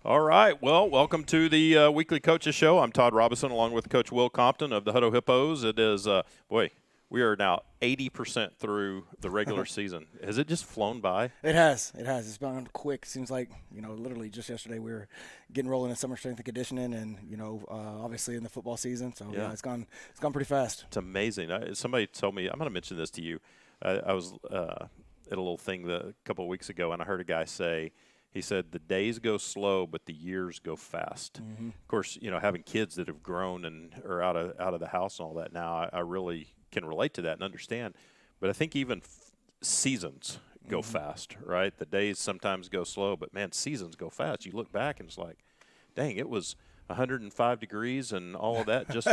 All right. Well, welcome to the weekly coaches show. I'm Todd Robinson, along with Coach Will Compton of the Hutto Hippos. It is, we are now 80% through the regular season. Has it just flown by? It has. It has. It's gone quick. Seems like, literally just yesterday we were getting rolling in summer strength and conditioning and, obviously in the football season. So, yeah, it's gone pretty fast. It's amazing. Somebody told me, I'm going to mention this to you. I was at a little thing a couple of weeks ago, and I heard a guy say, he said, the days go slow, but the years go fast. Mm-hmm. Of course, having kids that have grown and are out of the house and all that now, I really can relate to that and understand. But I think even seasons go fast, right? The days sometimes go slow, but, man, seasons go fast. You look back and it's like, dang, it was 105 degrees and all of that just,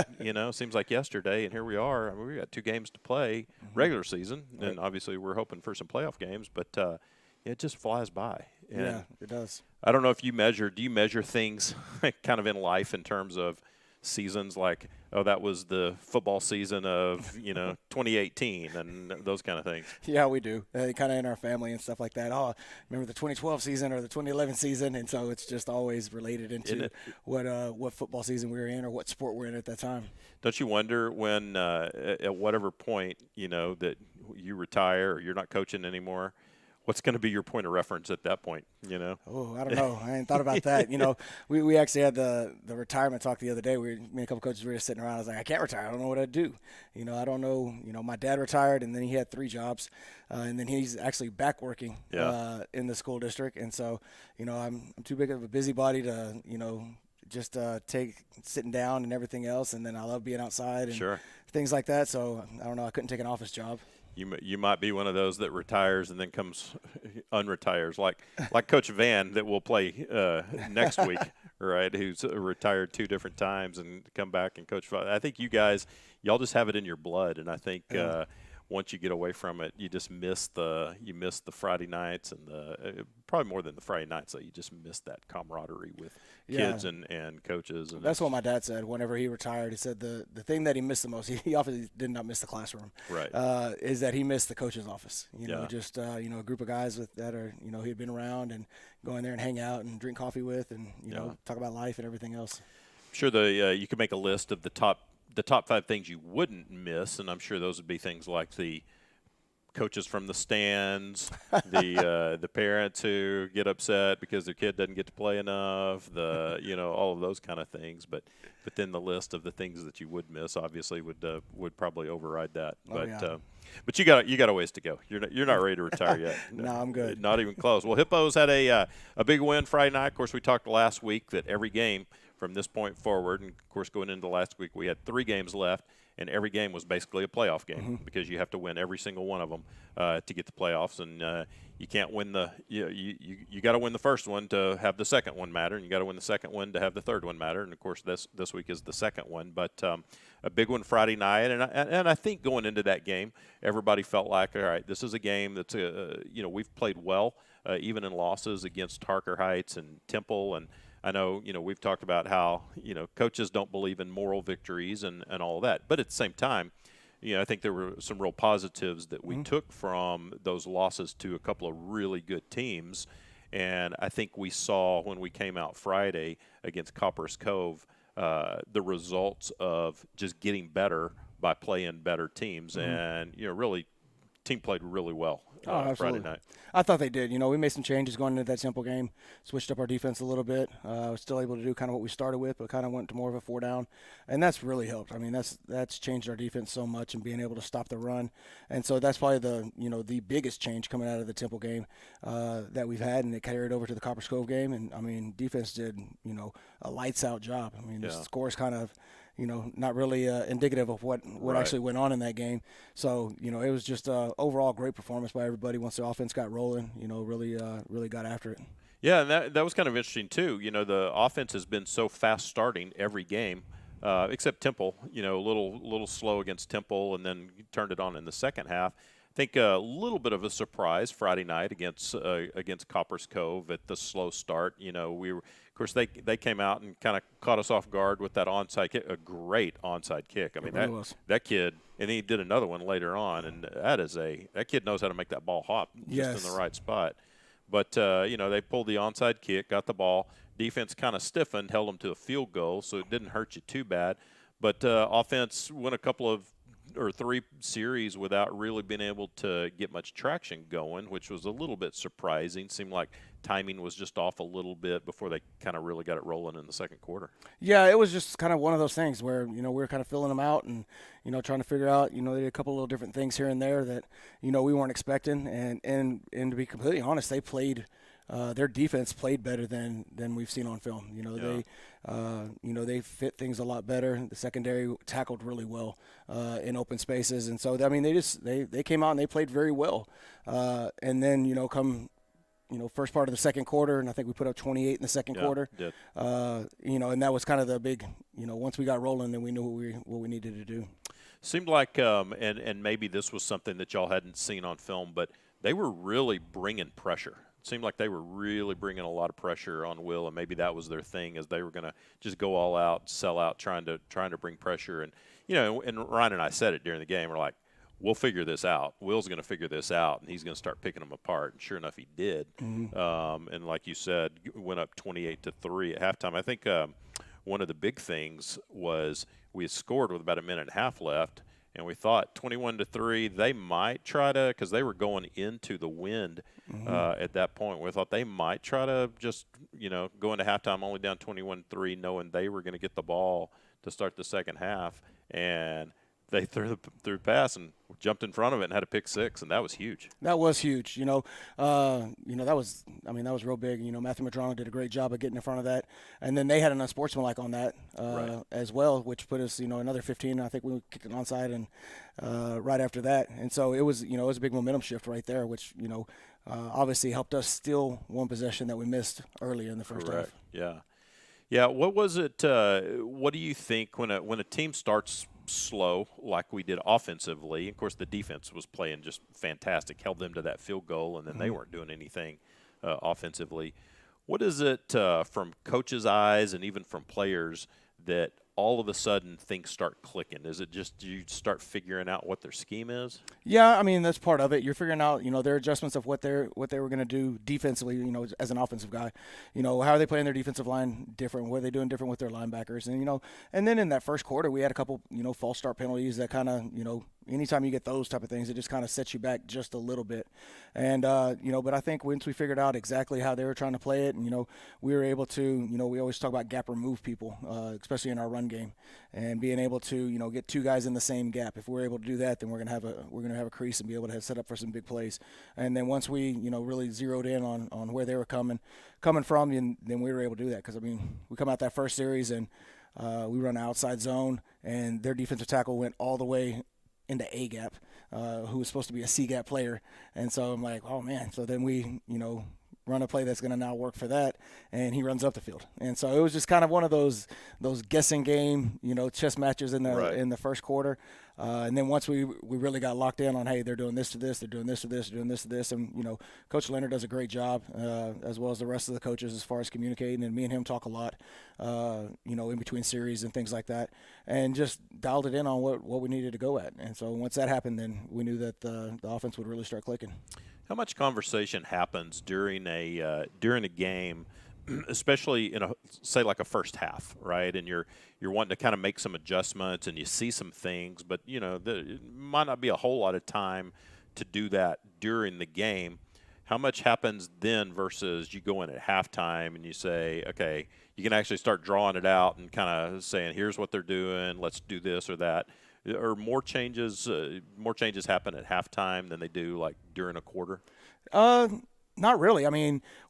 seems like yesterday, and here we are. I mean, we got 2 games to play regular season, and obviously we're hoping for some playoff games, but it just flies by. And Yeah, it does. I don't know if do you measure things kind of in life in terms of seasons like, oh, that was the football season of, 2018 and those kind of things? Yeah, we do. Kind of in our family and stuff like that. Oh, remember the 2012 season or the 2011 season? And so it's just always related into what football season we were in or what sport we're in at that time. Don't you wonder when at whatever point, that you retire or you're not coaching anymore, what's going to be your point of reference at that point, Oh, I don't know. I hadn't thought about that. We actually had the retirement talk the other day. Me and a couple coaches were just sitting around. I was like, I can't retire. I don't know what I'd do. I don't know. My dad retired, and then he had 3 jobs, and then he's actually back working in the school district. And so, I'm too big of a busybody to, just sitting down and everything else. And then I love being outside and things like that. So I don't know. I couldn't take an office job. You might be one of those that retires and then comes unretires, like Coach Van that will play next week, right? Who's retired 2 different times and come back and coach. I think y'all just have it in your blood, and I think once you get away from it, you just miss the Friday nights and probably more than the Friday nights. So you just miss that camaraderie with kids and coaches. And that's what my dad said whenever he retired. He said the thing that he missed the most, he obviously did not miss the classroom, right? Is that he missed the coach's office. Just a group of guys that are he had been around and go in there and hang out and drink coffee with and talk about life and everything else. I'm sure you could make a list of the top 5 things you wouldn't miss, and I'm sure those would be things like the coaches from the stands, the parents who get upset because their kid doesn't get to play enough, all of those kind of things. But then the list of the things that you would miss obviously would probably override that. But you got a ways to go. You're not ready to retire yet. No, I'm good. Not even close. Well, Hippos had a big win Friday night. Of course, we talked last week that every game from this point forward, and of course going into last week we had 3 games left, and every game was basically a playoff game because you have to win every single one of them to get the playoffs, and you can't win you got to win the first one to have the second one matter, and you got to win the second one to have the third one matter, and of course this week is the second one. But a big one Friday night, and I think going into that game everybody felt like, all right, this is a game that's we've played well even in losses against Harker Heights and Temple, and I know, we've talked about how, coaches don't believe in moral victories and all of that. But at the same time, I think there were some real positives that we took from those losses to a couple of really good teams. And I think we saw when we came out Friday against Copper's Cove the results of just getting better by playing better teams. And, really, team played really well Friday night. I thought they did. We made some changes going into that Temple game, switched up our defense a little bit. Was still able to do kind of what we started with, but kind of went to more of a 4 down, and that's really helped. I mean, that's changed our defense so much and being able to stop the run, and so that's probably the biggest change coming out of the Temple game that we've had, and it carried over to the Copper Cove game. And I mean, defense did a lights out job. I mean, the scores kind of not really indicative of what actually went on in that game. So, it was just overall great performance by everybody once the offense got rolling, really got after it. Yeah, and that was kind of interesting, too. The offense has been so fast starting every game, except Temple, a little slow against Temple and then turned it on in the second half. I think a little bit of a surprise Friday night against Copper's Cove at the slow start. Of course, they came out and kind of caught us off guard with that onside kick, a great onside kick. I mean, that kid, and he did another one later on, and that kid knows how to make that ball hop just in the right spot. But they pulled the onside kick, got the ball, Defense kind of stiffened, held them to a field goal, so it didn't hurt you too bad. But offense went a couple of or 3 series without really being able to get much traction going, which was a little bit surprising. Seemed like timing was just off a little bit before they kind of really got it rolling in the second quarter. Yeah, it was just kind of one of those things where, we were kind of filling them out and, trying to figure out, they did a couple little different things here and there that, we weren't expecting. And to be completely honest, they played their defense played better than we've seen on film. They fit things a lot better. The secondary tackled really well in open spaces, and so they came out and they played very well. And then come first part of the second quarter, and I think we put up 28 in the second quarter. Did. And that was kind of the big. Once we got rolling, then we knew what we needed to do. Seemed like, and maybe this was something that y'all hadn't seen on film, but they were really bringing pressure. It seemed like they were really bringing a lot of pressure on Will, and maybe that was their thing, as they were going to just go all out, sell out, trying to bring pressure. And and Ryan and I said it during the game. We're like, we'll figure this out. Will's going to figure this out, and he's going to start picking them apart. And sure enough, he did. Mm-hmm. And like you said, went up 28-3 at halftime. I think one of the big things was we had scored with about a minute and a half left. And we thought 21-3, they might try to, because they were going into the wind at that point. We thought they might try to just, go into halftime only down 21-3, knowing they were going to get the ball to start the second half. And they threw the pass and jumped in front of it and had a pick six, and that was huge. That was huge. That was real big. Matthew Madrona did a great job of getting in front of that, and then they had an unsportsmanlike on that as well, which put us, another 15. I think we kicked it onside and right after that, and so it was, it was a big momentum shift right there, which obviously helped us steal one possession that we missed earlier in the first half. Yeah. What was it? What do you think when a team starts slow like we did offensively? Of course, the defense was playing just fantastic, held them to that field goal, and then they weren't doing anything offensively. What is it from coaches' eyes and even from players that all of a sudden things start clicking? Is it just you start figuring out what their scheme is? Yeah, that's part of it. You're figuring out, their adjustments of what they were going to do defensively, as an offensive guy. How are they playing their defensive line different? What are they doing different with their linebackers? And, and then in that first quarter, we had a couple, false start penalties that kind of, anytime you get those type of things, it just kind of sets you back just a little bit. And, but I think once we figured out exactly how they were trying to play it, and, we were able to, we always talk about gap remove people, especially in our run game, and being able to, get 2 guys in the same gap. If we're able to do that, then we're going to have a crease and be able to set up for some big plays. And then once we, really zeroed in on where they were coming from, and then we were able to do that. Because, we come out that first series and we run an outside zone, and their defensive tackle went all the way into A gap, who was supposed to be a C gap player. And so I'm like, oh man. So then we, run a play that's going to now work for that, and he runs up the field. And so it was just kind of one of those guessing game, chess matches in the first quarter. And then once we really got locked in on, hey, they're doing this to this, they're doing this to this, they're doing this to this. And, Coach Leonard does a great job, as well as the rest of the coaches, as far as communicating. And me and him talk a lot, in between series and things like that, and just dialed it in on what we needed to go at. And so once that happened, then we knew that the offense would really start clicking. How much conversation happens during a game, especially in like a first half, right? And you're wanting to kind of make some adjustments and you see some things, but it might not be a whole lot of time to do that during the game. How much happens then versus you go in at halftime and you say, okay, you can actually start drawing it out and kind of saying, here's what they're doing, let's do this or that. Or more changes happen at halftime than they do like during a quarter? Not really.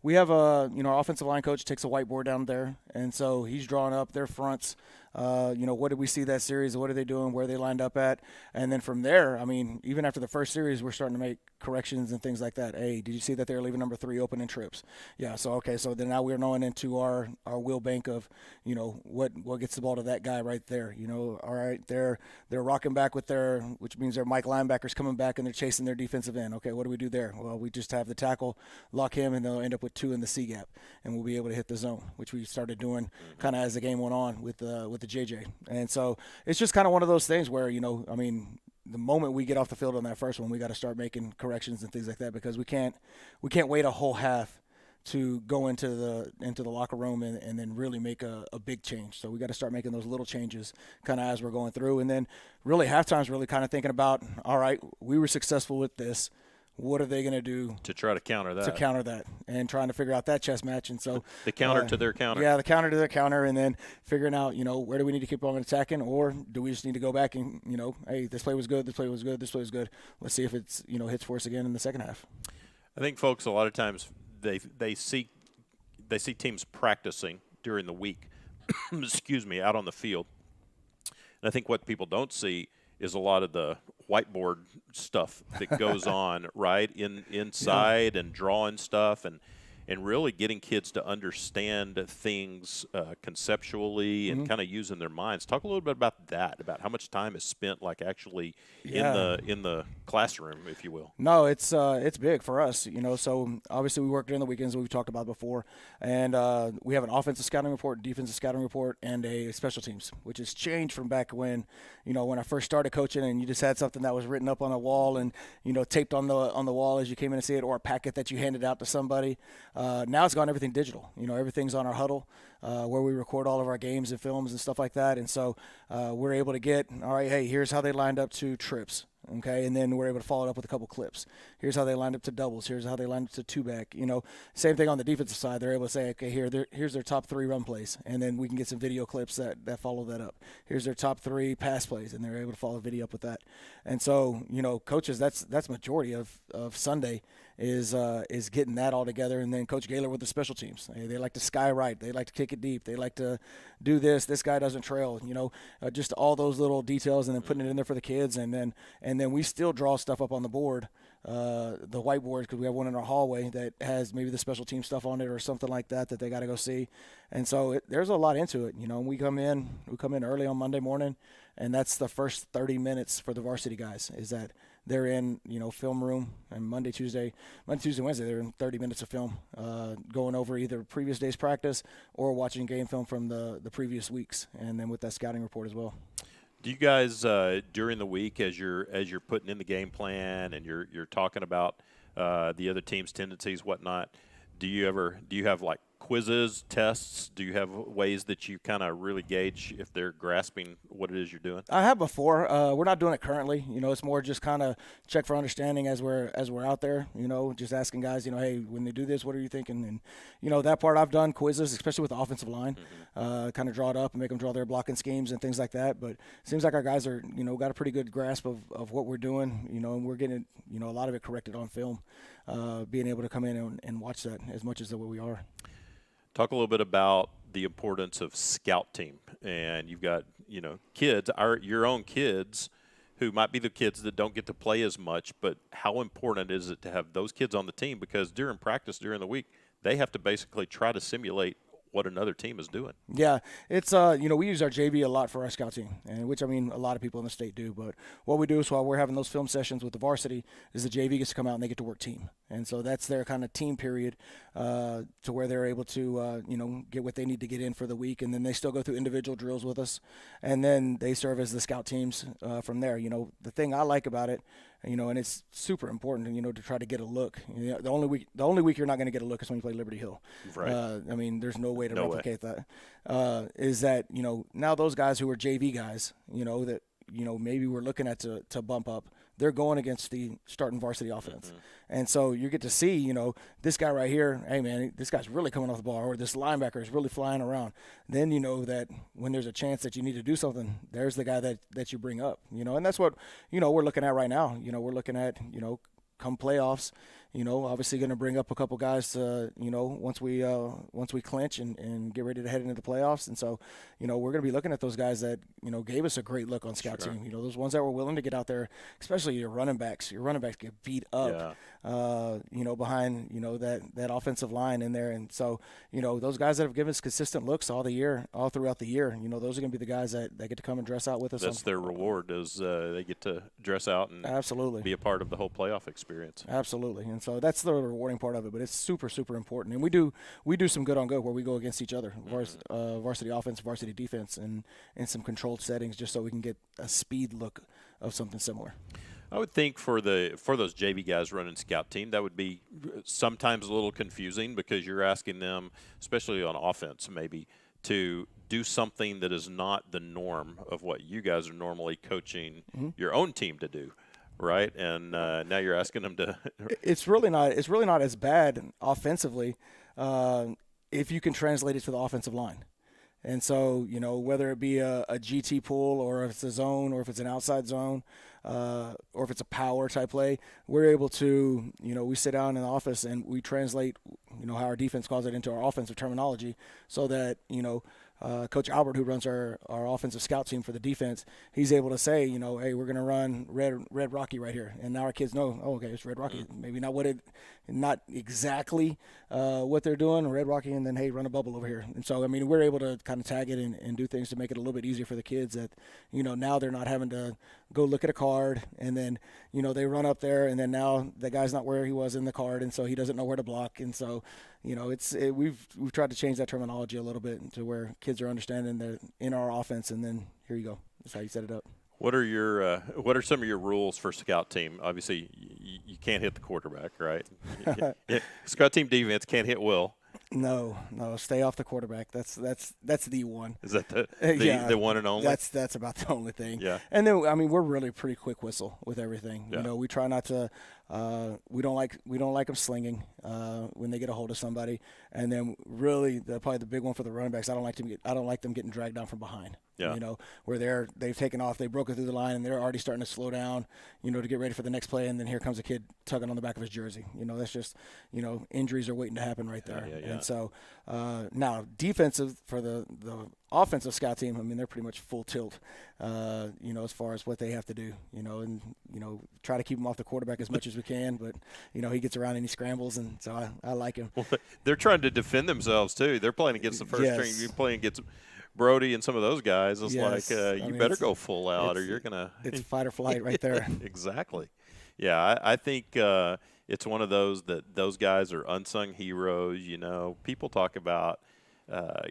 We have our offensive line coach takes a whiteboard down there, and so he's drawing up their fronts. What did we see that series? What are they doing? Where are they lined up at? And then from there, even after the first series, we're starting to make corrections and things like that. Hey, did you see that they're leaving number 3 open in trips? Yeah. So, okay. So then now we're going into our wheel bank of, what gets the ball to that guy right there. All right, they're rocking back with which means their Mike linebackers coming back and they're chasing their defensive end. Okay, what do we do there? Well, we just have the tackle lock him, and they'll end up with 2 in the C gap, and we'll be able to hit the zone, which we started doing kind of as the game went on with the JJ. And so it's just kind of one of those things where, the moment we get off the field on that first one, we got to start making corrections and things like that, because we can't wait a whole half to go into the locker room and then really make a big change. So we got to start making those little changes kind of as we're going through. And then really halftime's really kind of thinking about, all right, we were successful with this. What are they going to do to try to counter that? And trying to figure out that chess match. And so the counter to their counter. Yeah, the counter to their counter, and then figuring out, where do we need to keep on attacking, or do we just need to go back and, hey, this play was good, this play was good, this play was good. Let's see if it's, hits for us again in the second half. I think folks a lot of times they see teams practicing during the week, excuse me, out on the field. And I think what people don't see is a lot of the whiteboard stuff that goes on right inside and drawing stuff and really getting kids to understand things conceptually and kind of using their minds. Talk a little bit about that, about how much time is spent like actually in the classroom, if you will. No, it's big for us, So obviously we work during the weekends, we've talked about before, and we have an offensive scouting report, defensive scouting report, and a special teams, which has changed from back when, when I first started coaching, and you just had something that was written up on a wall and taped on the wall as you came in to see it, or a packet that you handed out to somebody. Now it's gone everything digital. Everything's on our Hutto, where we record all of our games and films and stuff like that. And so we're able to get, all right, hey, here's how they lined up to trips. Okay, and then we're able to follow it up with a couple clips. Here's how they lined up to doubles. Here's how they lined up to two-back. Same thing on the defensive side. They're able to say, okay, here's their top 3 run plays, and then we can get some video clips that follow that up. Here's their top 3 pass plays, and they're able to follow video up with that. And so, coaches, that's majority of Sunday is getting that all together. And then Coach Gaylor with the special teams. They like to sky right. They like to kick it deep. They like to do this. This guy doesn't trail. Just all those little details, and then putting it in there for the kids, and then we still draw stuff up on the board, the whiteboard, because we have one in our hallway that has maybe the special team stuff on it or something like that they got to go see. And so there's a lot into it. We come in early on Monday morning, and that's the first 30 minutes for the varsity guys is that they're in, film room, and Monday, Tuesday, Wednesday, they're in 30 minutes of film, going over either previous day's practice or watching game film from the previous weeks, and then with that scouting report as well. Do you guys during the week, as you're putting in the game plan and you're talking about the other team's tendencies, whatnot, do you have like quizzes, tests? Do you have ways that you kind of really gauge if they're grasping what it is you're doing? I have before. We're not doing it currently. It's more just kind of check for understanding as we're out there. Just asking guys, hey, when they do this, what are you thinking? And that part I've done quizzes, especially with the offensive line, kind of draw it up and make them draw their blocking schemes and things like that. But it seems like our guys are, got a pretty good grasp of what we're doing. And we're getting, a lot of it corrected on film. Being able to come in and watch that as much as the way we are. Talk a little bit about the importance of scout team, and you've got kids, your own kids, who might be the kids that don't get to play as much. But how important is it to have those kids on the team? Because during practice during the week, they have to basically try to simulate what another team is doing. Yeah, it's we use our JV a lot for our scout team, and which a lot of people in the state do. But what we do is while we're having those film sessions with the varsity, is the JV gets to come out and they get to work team, and so that's their kind of team period to where they're able to get what they need to get in for the week, and then they still go through individual drills with us, and then they serve as the scout teams from there. The thing I like about it, and it's super important, to try to get a look. The only week you're not going to get a look is when you play Liberty Hill. Right. There's no way to replicate that. Is that, now those guys who are JV guys, that, maybe we're looking at to bump up, they're going against the starting varsity offense. Mm-hmm. And so you get to see, this guy right here, hey, man, this guy's really coming off the ball, or this linebacker is really flying around. Then that when there's a chance that you need to do something, there's the guy that you bring up, and that's what, we're looking at right now. We're looking at, come playoffs, obviously going to bring up a couple guys, once we clinch and get ready to head into the playoffs. And so, we're going to be looking at those guys that, gave us a great look on scout team. Those ones that were willing to get out there, especially your running backs. Your running backs get beat up, behind, that offensive line in there. And so, those guys that have given us consistent looks all throughout the year, those are going to be the guys that get to come and dress out with us. That's their reward, is they get to dress out and absolutely be a part of the whole playoff experience. Absolutely. And so that's the rewarding part of it, but it's super, super important. And we do some good on good where we go against each other, varsity offense, varsity defense, and in some controlled settings, just so we can get a speed look of something similar. I would think for those JV guys running scout team, that would be sometimes a little confusing because you're asking them, especially on offense, maybe to do something that is not the norm of what you guys are normally coaching your own team to do, right? And now you're asking them to. It's really not. It's really not as bad offensively if you can translate it to the offensive line. And so, whether it be a GT pull or if it's a zone or if it's an outside zone or if it's a power type play, we're able to, we sit down in the office and we translate, how our defense calls it into our offensive terminology so that, Coach Albert, who runs our offensive scout team for the defense, he's able to say, hey, we're going to run Red Rocky right here. And now our kids know, oh, okay, it's Red Rocky. Maybe not exactly what they're doing, Red Rocky, and then, hey, run a bubble over here. And so, we're able to kind of tag it and do things to make it a little bit easier for the kids that, now they're not having to go look at a card and then, they run up there and then now the guy's not where he was in the card and so he doesn't know where to block. And so, we've tried to change that terminology a little bit to where kids are understanding that in our offense, and then here you go. That's how you set it up. What are some of your rules for scout team? Obviously, you can't hit the quarterback, right? Scout team defense can't hit Will. No, stay off the quarterback. That's the one. Is that the one and only? That's about the only thing. Yeah. And then we're really pretty quick whistle with everything. Yeah. We try not to. We don't like them slinging when they get a hold of somebody. And then really probably the big one for the running backs. I don't like them getting dragged down from behind. Yeah. Where they've taken off, they've broken through the line, and they're already starting to slow down, to get ready for the next play, and then here comes a kid tugging on the back of his jersey. That's just, injuries are waiting to happen right there. Yeah. And so now defensive for the offensive scout team, they're pretty much full tilt, as far as what they have to do, and try to keep him off the quarterback as much as we can, but he gets around and he scrambles, and so I like him. Well, they're trying to defend themselves too. They're playing against the first string. You're playing against Brody and some of those guys. It's like you better go full out, or you're gonna. It's fight or flight right there. Exactly. Yeah, I think it's one of those that those guys are unsung heroes. People talk about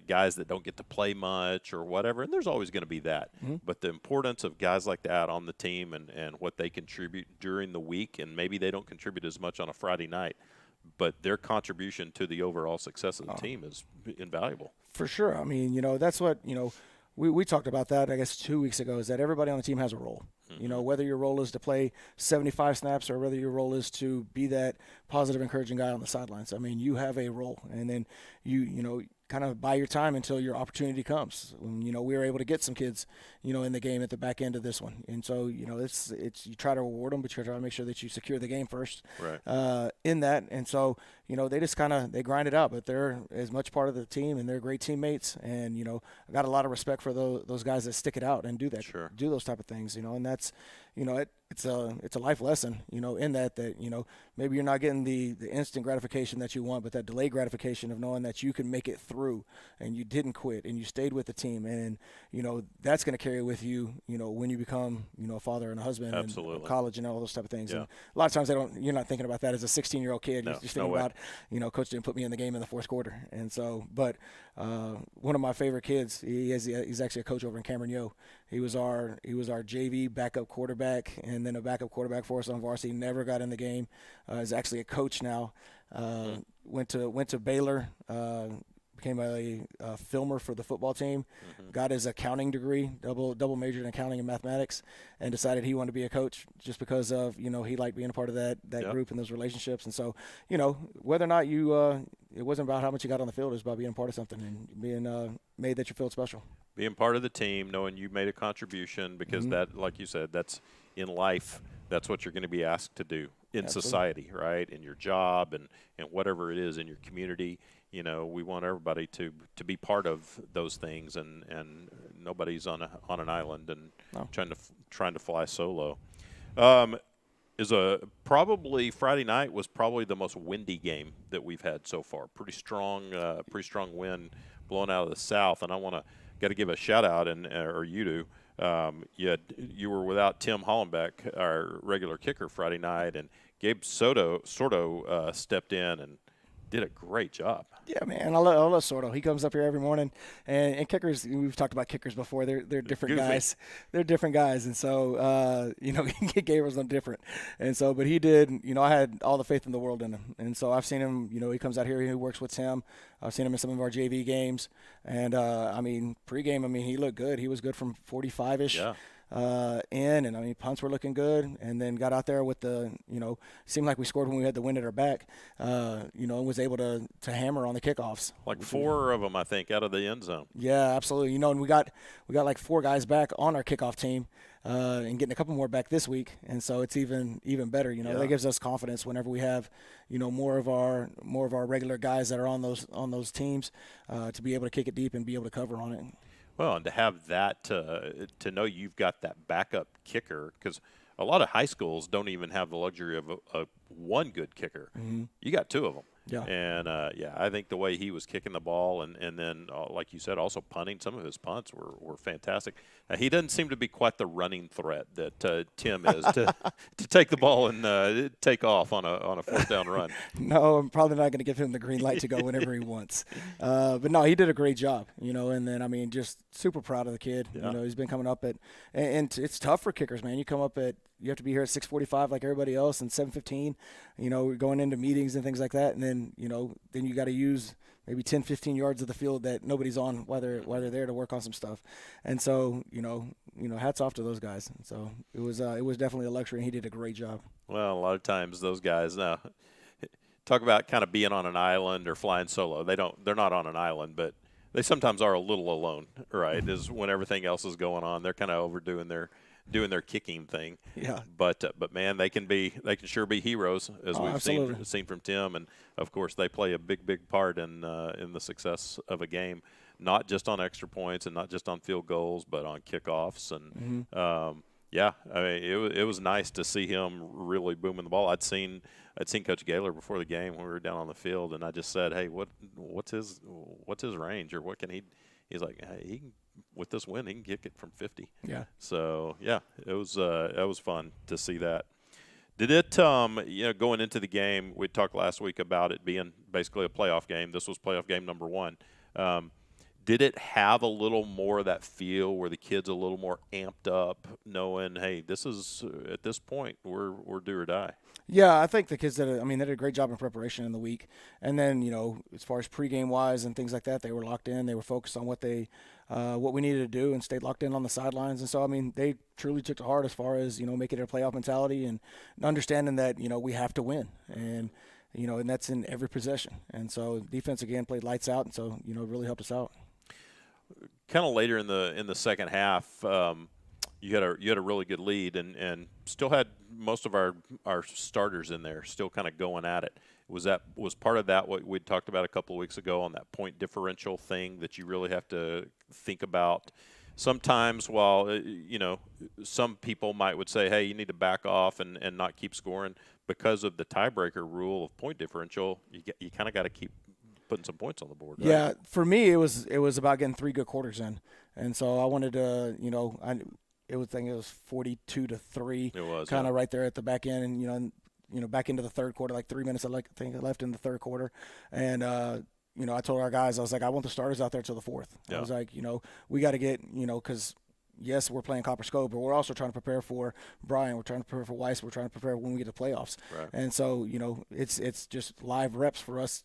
guys that don't get to play much or whatever, and there's always going to be that. Mm-hmm. But the importance of guys like that on the team and what they contribute during the week, and maybe they don't contribute as much on a Friday night, but their contribution to the overall success of the team is invaluable. For sure. That's what, we talked about that, I guess, 2 weeks ago, is that everybody on the team has a role. Mm-hmm. Whether your role is to play 75 snaps or whether your role is to be that positive, encouraging guy on the sidelines. You have a role, and then you kind of buy your time until your opportunity comes. We were able to get some kids, in the game at the back end of this one. And so, it's you try to reward them, but you try to make sure that you secure the game first in that. And so, they just they grind it out, but they're as much part of the team and they're great teammates. And, I got a lot of respect for those guys that stick it out and do that, do those type of things, and that's, it's a life lesson, in that maybe you're not getting the instant gratification that you want, but that delayed gratification of knowing that you can make it through and you didn't quit and you stayed with the team. And, that's going to carry with you, when you become, a father and a husband and college and all those type of things. Yeah. And a lot of times you're not thinking about that as a 16-year-old kid. No, you're just thinking about, coach didn't put me in the game in the fourth quarter. And so, but one of my favorite kids, he's actually a coach over in Cameron Yo. He was our JV backup quarterback and then a backup quarterback for us on varsity. Never got in the game. Is actually a coach now. Went to Baylor. Became a filmer for the football team. Got his accounting degree, double majored in accounting and mathematics, and decided he wanted to be a coach just because of he liked being a part of that group and those relationships. And so whether or not it wasn't about how much you got on the field, it was about being a part of something and being made that you feel special. Being part of the team, knowing you made a contribution, because that, like you said, that's in life. That's what you're going to be asked to do in society, right? In your job and whatever it is in your community. We want everybody to be part of those things, and nobody's on an island and trying to fly solo. Probably Friday night was probably the most windy game that we've had so far. Pretty strong wind blowing out of the south, and I got to give a shout out, or you do. You were without Tim Hollenbeck, our regular kicker, Friday night, and Gabe Soto stepped in and did a great job. Yeah, man, I love Sordo. He comes up here every morning, and kickers. We've talked about kickers before. They're different Goofy. guys. They're different guys, and so Gabriel's no different. And so, but he did. I had all the faith in the world in him, and so I've seen him. He comes out here. He works with Tim. I've seen him in some of our JV games, and pregame. He looked good. He was good from 45ish. Yeah. And punts were looking good, and then got out there with seemed like we scored when we had the wind at our back, and was able to hammer on the kickoffs. Like 4 of them, I think, out of the end zone. Yeah, absolutely. And we got like 4 guys back on our kickoff team, and getting a couple more back this week, and so it's even better. That gives us confidence whenever we have, more of our regular guys that are on those teams, to be able to kick it deep and be able to cover on it. Well, and to have that, to know you've got that backup kicker, because a lot of high schools don't even have the luxury of a one good kicker. Mm-hmm. You got 2 of them. Yeah. And, I think the way he was kicking the ball and then, like you said, also punting, some of his punts were fantastic. He doesn't seem to be quite the running threat that Tim is to take the ball and take off on a 4th down run. No, I'm probably not going to give him the green light to go whenever he wants. But no, he did a great job, and then, just super proud of the kid. Yeah. He's been coming up and it's tough for kickers, man. You have to be here at 6:45 like everybody else, and 7:15, going into meetings and things like that. And then, then you got to use maybe 10, 15 yards of the field that nobody's on while they're there to work on some stuff. And so, hats off to those guys. And so it was definitely a luxury, and he did a great job. Well, a lot of times those guys now talk about kind of being on an island or flying solo. They're not on an island, but they sometimes are a little alone, right? Is when everything else is going on. They're kind of overdoing doing their kicking thing. Yeah. But man, they can sure be heroes, as we've absolutely. seen from Tim, and of course they play a big part in the success of a game, not just on extra points and not just on field goals, but on kickoffs. And it was nice to see him really booming the ball. I'd seen Coach Gaylor before the game when we were down on the field, and I just said, hey, what's his range, or what can he? He's like, hey, with this win, he can kick it from 50. Yeah. So it was fun to see that. Did it? Going into the game, we talked last week about it being basically a playoff game. This was playoff game number 1. Did it have a little more of that feel where the kids a little more amped up, knowing, hey, this is at this point we're do or die? Yeah, I think the kids they did a great job in preparation in the week. And then, as far as pregame wise and things like that, they were locked in. They were focused on what we needed to do and stayed locked in on the sidelines. And so, they truly took to heart as far as, making it a playoff mentality and understanding that, we have to win. And, and that's in every possession. And so defense, again, played lights out. And so, it really helped us out. Kind of later in the second half, you had a really good lead and still had most of our starters in there still kind of going at it. Was part of that what we talked about a couple of weeks ago on that point differential thing that you really have to think about? Sometimes while some people would say, hey, you need to back off and not keep scoring because of the tiebreaker rule of point differential, you kind of got to keep putting some points on the board. Right? Yeah, for me it was about getting 3 good quarters in, and so I wanted to, it was 42-3. It was kind of right there at the back end, and back into the third quarter, like 3 minutes left in the third quarter, and I told our guys, I was like, I want the starters out there till the 4th. Yeah. I was like, we got to get, because yes, we're playing Copper Scope, but we're also trying to prepare for Brian. We're trying to prepare for Weiss. We're trying to prepare when we get to playoffs. Right. And so, it's just live reps for us,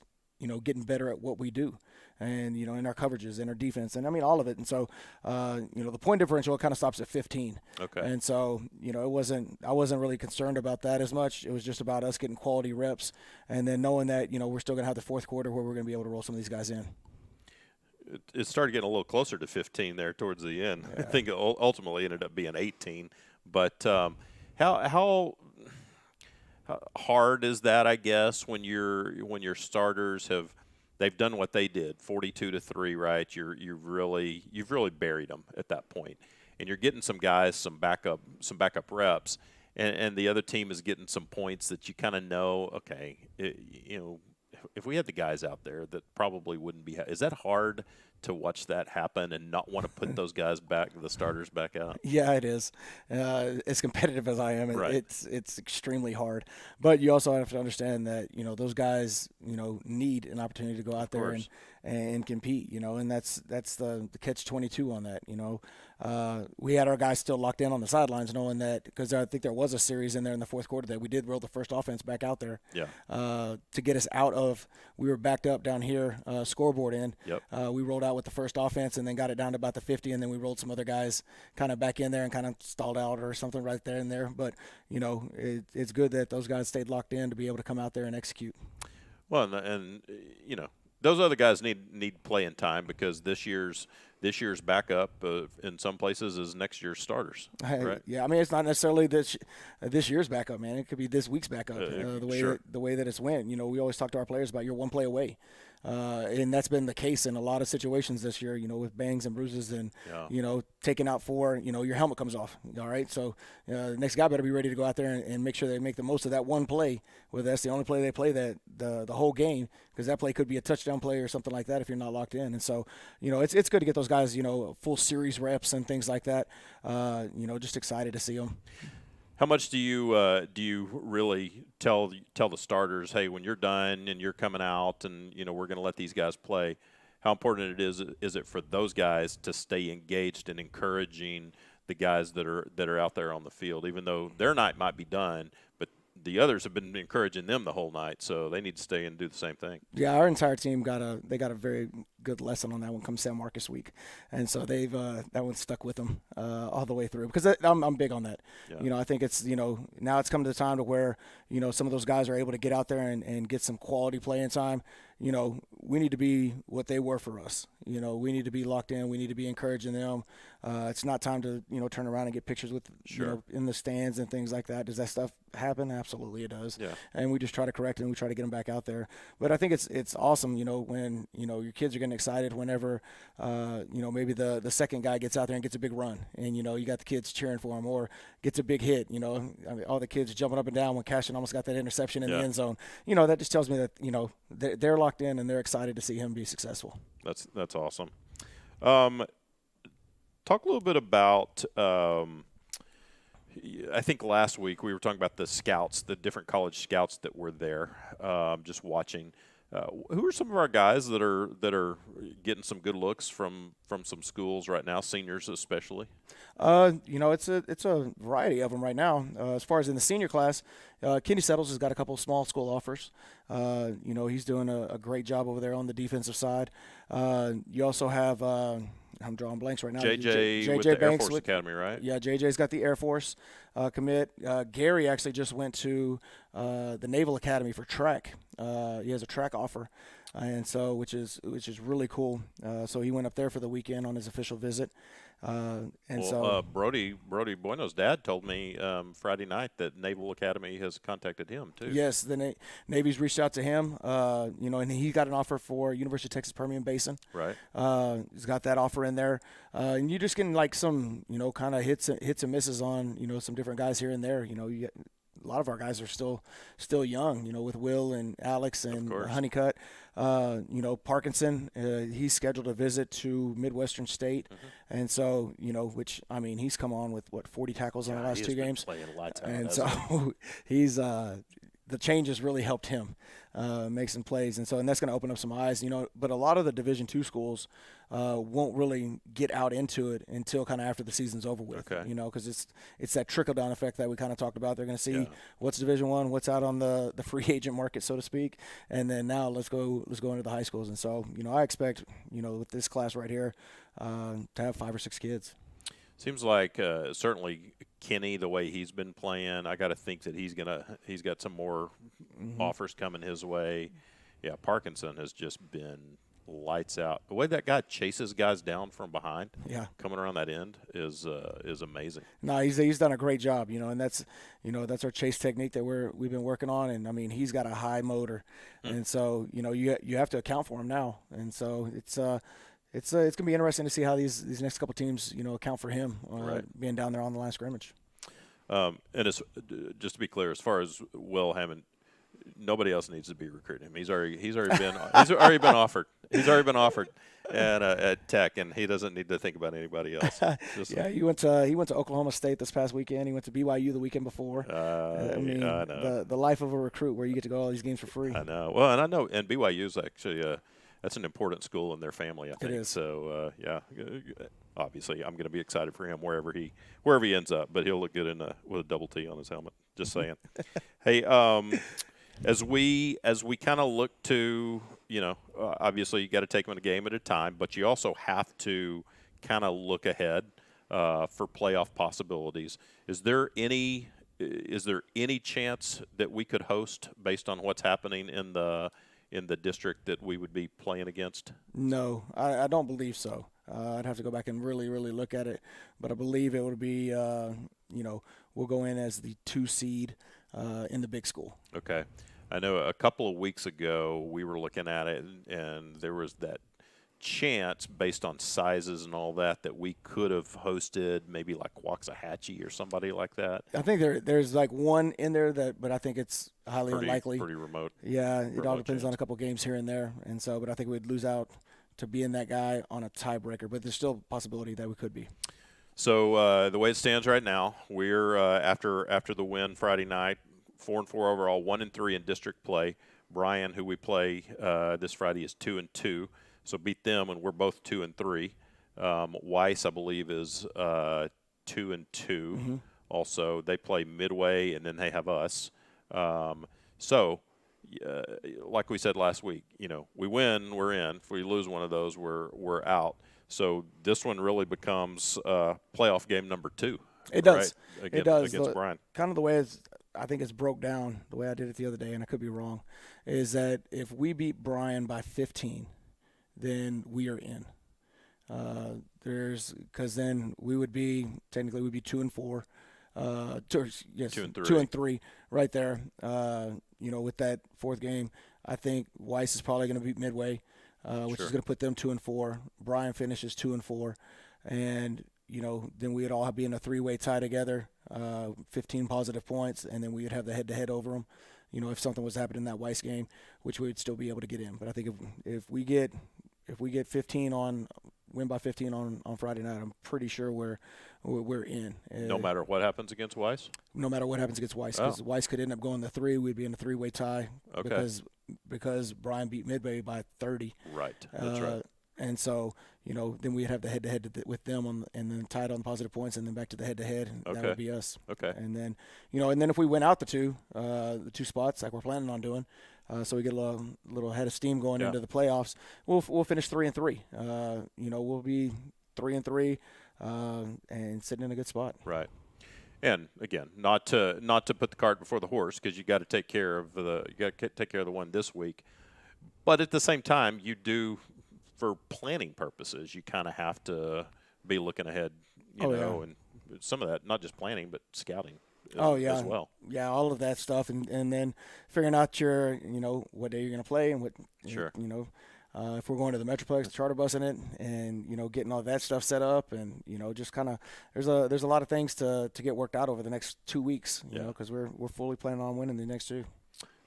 getting better at what we do, and in our coverages and our defense, and all of it. And so, the point differential kind of stops at 15. Okay. And so, I wasn't really concerned about that as much. It was just about us getting quality reps, and then knowing that we're still going to have the fourth quarter where we're going to be able to roll some of these guys in. It started getting a little closer to 15 there towards the end. Yeah. I think it ultimately ended up being 18. But how hard is that, I guess, when your starters they've done what they did, 42-3, right? You've really buried them at that point, and you're getting some guys some backup reps, and the other team is getting some points that you kind of know. Okay, if we had the guys out there that probably wouldn't be. Is that hard to watch that happen and not want to put those guys back, the starters back out? Yeah, it is. As competitive as I am, Right. it's extremely hard. But you also have to understand that those guys need an opportunity to go out there and compete. And that's the catch-22 on that. We had our guys still locked in on the sidelines, knowing that, because I think there was a series in there in the fourth quarter that we did roll the first offense back out there. Yeah. To get us out of, we were backed up down here, scoreboard end. Yep. We rolled out with the first offense and then got it down to about the 50, and then we rolled some other guys kind of back in there and kind of stalled out or something right there and there. But it's good that those guys stayed locked in to be able to come out there and execute. Well, and those other guys need playing time, because this year's backup in some places is next year's starters. Right? Yeah, I mean, it's not necessarily this year's backup, man. It could be this week's backup. The way that it's went. We always talk to our players about you're one play away. And that's been the case in a lot of situations this year, with bangs and bruises and, taking out four, your helmet comes off. All right. So the next guy better be ready to go out there and make sure they make the most of that one play, whether that's the only play they play the whole game, because that play could be a touchdown play or something like that if you're not locked in. And so, it's good to get those guys, full series reps and things like that. Just excited to see them. How much do you really tell the starters, hey, when you're done and you're coming out and we're going to let these guys play? How important is it for those guys to stay engaged and encouraging the guys that are out there on the field, even though their night might be done, but the others have been encouraging them the whole night, so they need to stay and do the same thing. Yeah, our entire team got a very good lesson on that one come San Marcos week, and so they've that one stuck with them all the way through, because I'm big on that. Yeah. I think it's now it's come to the time to where some of those guys are able to get out there and get some quality playing time. We need to be what they were for us. We need to be locked in. We need to be encouraging them. It's not time to, turn around and get pictures with, in the stands and things like that. Does that stuff happen? Absolutely it does. Yeah. And we just try to correct it and we try to get them back out there. But I think it's awesome, when, your kids are getting excited whenever, maybe the second guy gets out there and gets a big run and, you got the kids cheering for him, or gets a big hit, I mean, all the kids jumping up and down when Cashin almost got that interception in the end zone. That just tells me that, they're locked in and they're excited to see him be successful. That's awesome. Talk a little bit about I think last week we were talking about the scouts, the different college scouts that were there, just watching. Who are some of our guys that are getting some good looks from some schools right now, seniors especially? It's a variety of them right now. As far as in the senior class, Kenny Settles has got a couple of small school offers. He's doing a great job over there on the defensive side. You also have I'm drawing blanks right now. JJ with the Banks Air Force Academy, right? Yeah, JJ's got the Air Force commit. Gary actually just went to the Naval Academy for track. He has a track offer, and so which is really cool. So he went up there for the weekend on his official visit. Brody Bueno's dad told me Friday night that Naval Academy has contacted him too. Yes, the Navy's reached out to him. And he got an offer for University of Texas Permian Basin. Right. He's got that offer in there, and you're just getting like some kind of hits and misses on some different guys here and there. You get a lot of our guys are still young, with Will and Alex and Honeycutt. Parkinson, he's scheduled a visit to Midwestern State. Mm-hmm. And so, which, I mean, he's come on with, 40 tackles in the last two games. Playing lights out, and so he's the changes really helped him make some plays. And that's going to open up some eyes, but a lot of the Division II schools won't really get out into it until kind of after the season's over with, because it's that trickle-down effect that we kind of talked about. They're going to see what's Division I, what's out on the free agent market, so to speak, and then now let's go into the high schools. And so, I expect, with this class right here to have 5 or 6 kids. Seems like certainly Kenny, the way he's been playing, I got to think that he's got some more offers coming his way. Yeah, Parkinson has just been lights out. The way that guy chases guys down from behind, coming around that end is amazing. No, he's done a great job, and that's our chase technique that we've been working on. And I mean, he's got a high motor, and so you have to account for him now, and so it's going to be interesting to see how these next couple teams, account for him being down there on the line of scrimmage. And it's, just to be clear, as far as Will Hammond, nobody else needs to be recruiting him. He's already been offered. He's already been offered, and at Tech, and he doesn't need to think about anybody else. Yeah, he went to Oklahoma State this past weekend. He went to BYU the weekend before. I mean, I know. the life of a recruit where you get to go to all these games for free. I know. Well, and I know, and BYU is actually that's an important school in their family, I think. It is. So yeah, obviously, I'm going to be excited for him wherever he ends up. But he'll look good with a double T on his helmet. Just saying. Hey, as we kind of look to, obviously you got to take them a game at a time, but you also have to kind of look ahead for playoff possibilities. Is there any chance that we could host based on what's happening in the district that we would be playing against? No, I don't believe so. I'd have to go back and really, really look at it, but I believe it would be, we'll go in as the 2 seed in the big school. Okay. I know a couple of weeks ago we were looking at it, and there was that chance based on sizes and all that we could have hosted maybe like Waxahachie or somebody like that. I think there's like one in there but I think it's highly unlikely. Pretty remote. Yeah, it all depends on a couple games here and there, and so but I think we'd lose out to being that guy on a tiebreaker, but there's still a possibility that we could be. So the way it stands right now, we're after the win Friday night, 4-4 overall, 1-3 in district play. Bryan, who we play this Friday, is 2-2. So beat them, and we're both 2-3. Weiss, I believe, is 2-2. Mm-hmm. Also, they play Midway, and then they have us. So, like we said last week, we win, we're in. If we lose one of those, we're out. So this one really becomes playoff game number 2. It does. Right? It does. Against Bryan. Kind of the way I think it's broke down, the way I did it the other day, and I could be wrong, is that if we beat Bryan by 15, then we are in. Because then we would be 2-4, 2-3 right there. With that 4th game, I think Weiss is probably going to beat Midway, which is going to put them 2-4. Bryan finishes 2-4, and then we'd all be in a 3-way tie together, 15 positive points, and then we would have the head-to-head over them. If something was happening in that Weiss game, which we would still be able to get in. But I think if we get 15 win by 15 on Friday night, I'm pretty sure we're in. No matter what happens against Weiss? No matter what happens against Weiss, because Weiss could end up going to 3. We'd be in a 3-way tie. Okay. Because Bryan beat Midway by 30. Right. That's right. And so, then we'd have the head-to-head with them and then tied on positive points, and then back to the head-to-head. And okay. That would be us. Okay. And then, and then if we win out the 2 spots like we're planning on doing, so we get a little head of steam going into the playoffs, we'll finish 3-3. We'll be 3-3 and sitting in a good spot. Right. And again, not to put the cart before the horse, because you got to take care of the one this week. But at the same time, you do, for planning purposes, you kind of have to be looking ahead, and some of that, not just planning, but scouting as well. Yeah, all of that stuff, and then figuring out your, what day you're going to play and what, if we're going to the Metroplex, the charter bus in it, and, getting all that stuff set up, and, just kind of, there's a lot of things to get worked out over the next 2 weeks, because we're fully planning on winning the next 2.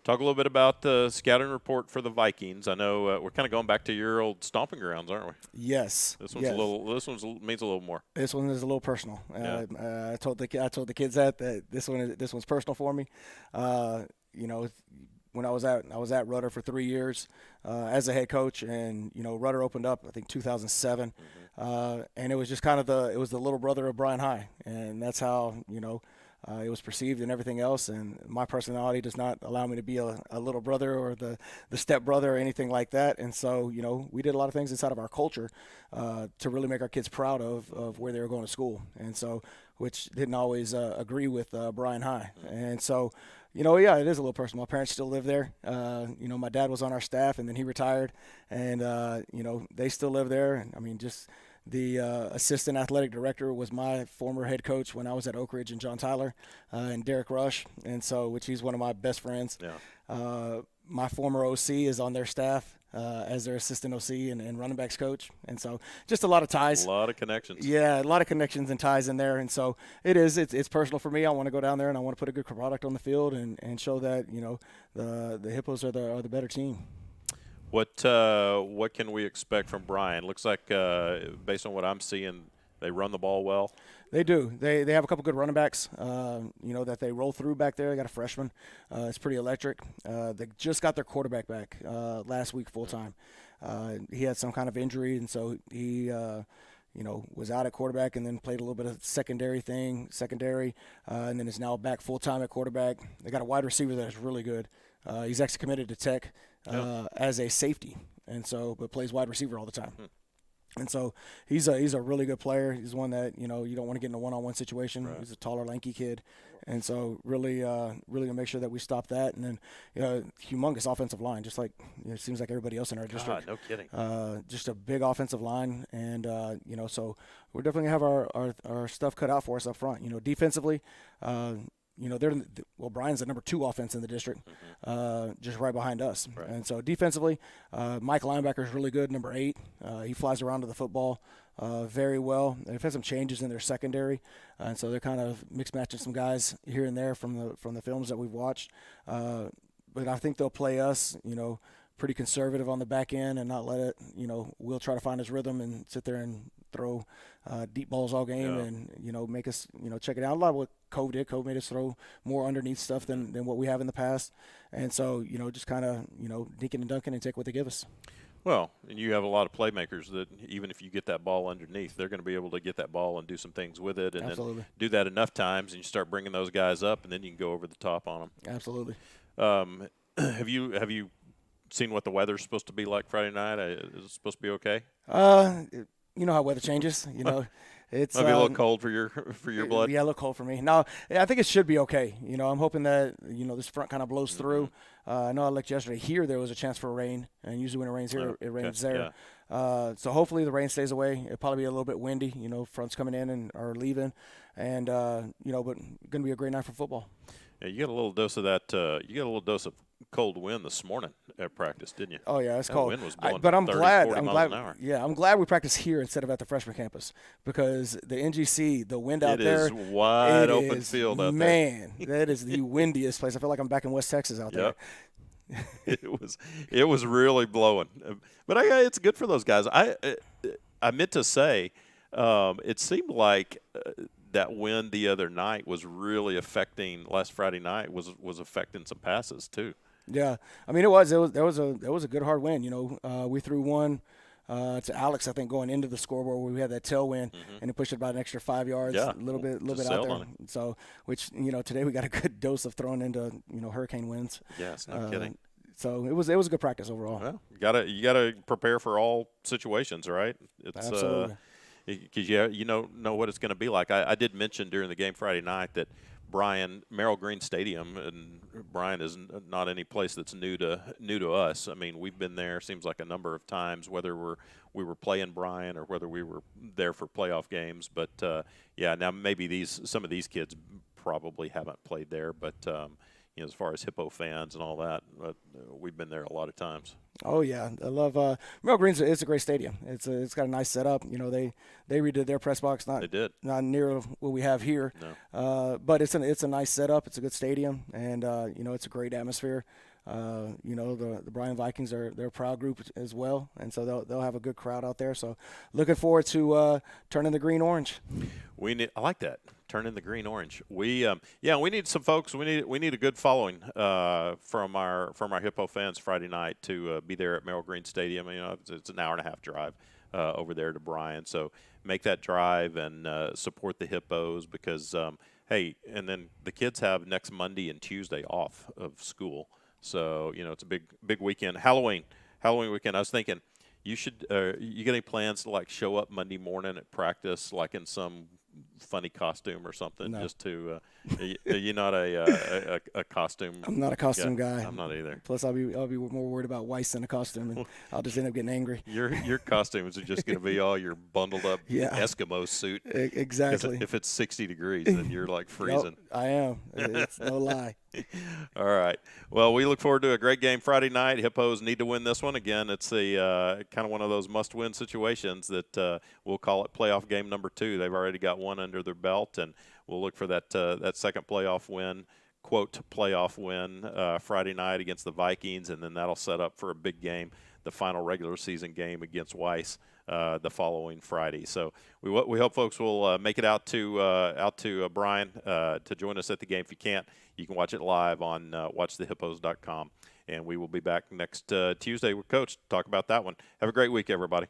Talk a little bit about the scouting report for the Vikings. I know we're kind of going back to your old stomping grounds, aren't we? Yes. This one's means a little more. This one is a little personal. Yeah. I told the kids that this one's personal for me. When I was at Rudder for 3 years as a head coach, and Rudder opened up I think 2007, and it was just kind of the little brother of Bryan High, and that's how it was perceived and everything else. And my personality does not allow me to be a little brother or the step brother or anything like that. And so, we did a lot of things inside of our culture to really make our kids proud of where they were going to school. And so, which didn't always agree with Bryan High. And so, it is a little personal. My parents still live there. My dad was on our staff, and then he retired. And, they still live there. And, I mean, just – the assistant athletic director was my former head coach when I was at Oak Ridge, and John Tyler and Derek Rush, and so which he's one of my best friends. Yeah. My former OC is on their staff, as their assistant OC and running backs coach. And so just a lot of ties. A lot of connections. Yeah, a lot of connections and ties in there. And so it's personal for me. I want to go down there and I want to put a good product on the field and show that, the Hippos are the better team. What can we expect from Brian? Looks like, based on what I'm seeing, they run the ball well. They do. They have a couple good running backs, that they roll through back there. They got a freshman. It's pretty electric. They just got their quarterback back last week full time. He had some kind of injury, and so he was out at quarterback and then played a little bit of secondary, and then is now back full time at quarterback. They got a wide receiver that is really good. He's actually committed to Tech as a safety, but plays wide receiver all the time. And so he's a really good player. He's one that you don't want to get in a one-on-one situation. Right. He's a taller, lanky kid, and so really gonna make sure that we stop that. And then humongous offensive line, just like it seems like everybody else in our district. No kidding. Just a big offensive line, and so we're definitely gonna have our stuff cut out for us up front. Defensively. Brian's the number 2 offense in the district, just right behind us. Right. And so defensively, Mike linebacker is really good, number 8. He flies around to the football very well. They've had some changes in their secondary, and so they're kind of mix matching some guys here and there from the films that we've watched. But I think they'll play us, pretty conservative on the back end and not let it, we'll try to find his rhythm and sit there and throw deep balls all game and, make us, check it out. A lot of what Cove did. Cove made us throw more underneath stuff than what we have in the past. And so, just kind of, dinking and dunking and take what they give us. Well, and you have a lot of playmakers that even if you get that ball underneath, they're going to be able to get that ball and do some things with it. And Absolutely. Then do that enough times and you start bringing those guys up and then you can go over the top on them. Absolutely. Have you seen what the weather's supposed to be like Friday night? Is it supposed to be okay? You know how weather changes. It's might be a little cold for your blood. Yeah, a little cold for me. No, I think it should be okay. I'm hoping that this front kind of blows through. I know I looked yesterday. Here there was a chance for rain, and usually when it rains here, it rains there. Yeah. So hopefully the rain stays away. It'll probably be a little bit windy. Fronts coming in and are leaving, and but going to be a great night for football. Yeah, you got a little dose of that. You got a little dose of cold wind this morning at practice, didn't you? Oh yeah, it's cold. Wind was blowing but I'm 30, glad. 40 I'm miles glad. An hour. Yeah, I'm glad we practice here instead of at the freshman campus because the NGC, the wind out there, it is wide open field out there. Man, that is the windiest place. I feel like I'm back in West Texas out there. It was really blowing, but it's good for those guys. I meant to say, it seemed like. That wind the other night was really affecting. Last Friday night was affecting some passes too. Yeah, I mean it was a good hard wind. We threw one to Alex, I think, going into the scoreboard where we had that tailwind and it pushed it about an extra 5 yards, a little bit out there. So, which today we got a good dose of throwing into hurricane winds. Yes, no kidding. So it was a good practice overall. Well, you gotta prepare for all situations, right? It's, Absolutely. Because you know what it's going to be like. I did mention during the game Friday night that Merrill Green Stadium, and Bryan is not any place that's new to us. I mean, we've been there. Seems like a number of times, whether we were playing Bryan or whether we were there for playoff games. But now maybe some of these kids probably haven't played there, but. As far as Hippo fans and all that, we've been there a lot of times. Oh yeah, I love Merrill Green's. It's a great stadium. It's got a nice setup. They redid their press box. Not near what we have here. No. But it's a nice setup. It's a good stadium, and it's a great atmosphere. The Bryan Vikings they're a proud group as well, and so they'll have a good crowd out there. So looking forward to turning the green orange. I like that. Turning the green orange. We need some folks. We need a good following from our Hippo fans Friday night to be there at Merrill Green Stadium. It's an hour and a half drive over there to Bryan. So make that drive and support the Hippos because hey, and then the kids have next Monday and Tuesday off of school. So it's a big weekend. Halloween weekend. I was thinking you should. You got any plans to show up Monday morning at practice in some funny costume or something? No. Just to you're not a costume. I'm not a costume guy. I'm not either. Plus, I'll be more worried about Weiss than a costume, and I'll just end up getting angry. Your costumes are just going to be all your bundled up Eskimo suit. Exactly. If it's 60 degrees, then you're freezing. Yep, I am. It's no lie. All right. Well, we look forward to a great game Friday night. Hippos need to win this one. Again, it's a kind of one of those must-win situations that we'll call it playoff game number 2. They've already got one under their belt, and we'll look for that second playoff win, quote, playoff win Friday night against the Vikings, and then that'll set up for a big game, the final regular season game against Weiss the following Friday. So we hope folks will make it out to Bryan to join us at the game. If you can't, you can watch it live on watchthehippos.com. And we will be back next Tuesday with Coach to talk about that one. Have a great week, everybody.